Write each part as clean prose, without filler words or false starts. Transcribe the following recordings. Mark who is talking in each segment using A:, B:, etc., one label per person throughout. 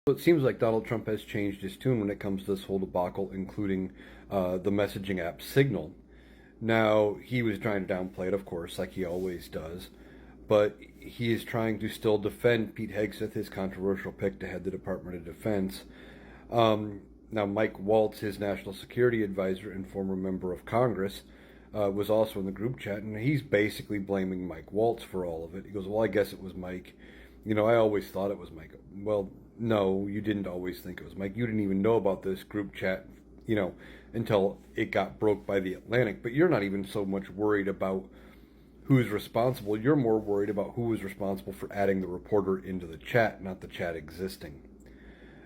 A: So it seems like Donald Trump has changed his tune when it comes to this whole debacle, including the messaging app Signal. Now, he was trying to downplay it, of course, like he always does, but he is trying to still defend Pete Hegseth, his controversial pick to head the Department of Defense. Now, Mike Waltz, his national security advisor and former member of Congress, was also in the group chat, and he's basically blaming Mike Waltz for all of it. He goes, "Well, I guess it was Mike. I always thought it was Mike." Well, no, you didn't always think it was Mike. You didn't even know about this group chat, until it got broke by the Atlantic. But you're not even so much worried about who's responsible. You're more worried about who was responsible for adding the reporter into the chat, not the chat existing.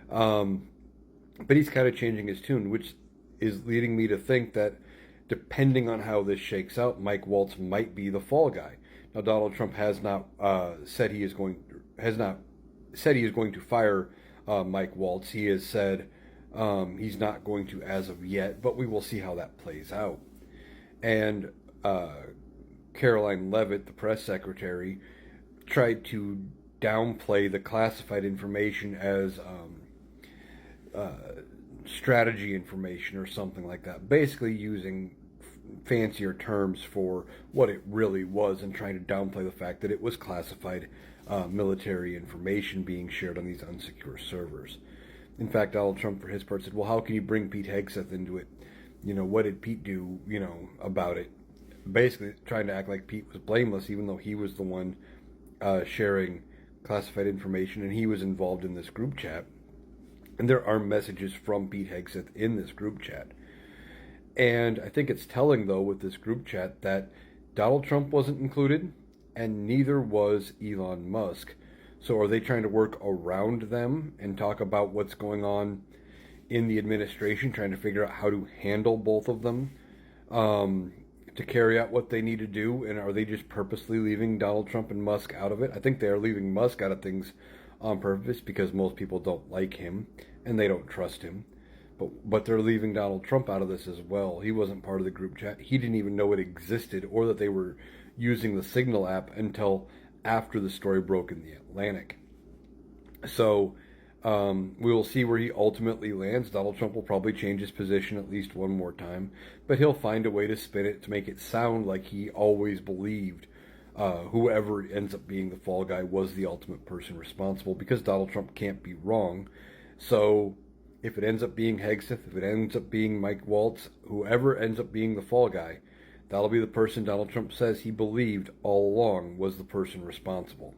A: But he's kind of changing his tune, which is leading me to think that depending on how this shakes out, Mike Waltz might be the fall guy. Now, Donald Trump has not said he is going to fire Mike Waltz. He has said he's not going to as of yet, but we will see how that plays out. And Caroline Leavitt, the press secretary, tried to downplay the classified information as strategy information or something like that, basically using fancier terms for what it really was and trying to downplay the fact that it was classified military information being shared on these unsecure servers. In fact, Donald Trump, for his part, said, "Well, how can you bring Pete Hegseth into it? What did Pete do, about it?" Basically trying to act like Pete was blameless, even though he was the one sharing classified information and he was involved in this group chat. And there are messages from Pete Hegseth in this group chat. And I think it's telling, though, with this group chat that Donald Trump wasn't included and neither was Elon Musk. So are they trying to work around them and talk about what's going on in the administration, trying to figure out how to handle both of them to carry out what they need to do? And are they just purposely leaving Donald Trump and Musk out of it? I think they are leaving Musk out of things on purpose because most people don't like him and they don't trust him. But they're leaving Donald Trump out of this as well. He wasn't part of the group chat. He didn't even know it existed or that they were using the Signal app until after the story broke in the Atlantic. So we will see where he ultimately lands. Donald Trump will probably change his position at least one more time, but he'll find a way to spin it to make it sound like he always believed whoever ends up being the fall guy was the ultimate person responsible, because Donald Trump can't be wrong. So if it ends up being Hegseth, if it ends up being Mike Waltz, whoever ends up being the fall guy, that'll be the person Donald Trump says he believed all along was the person responsible.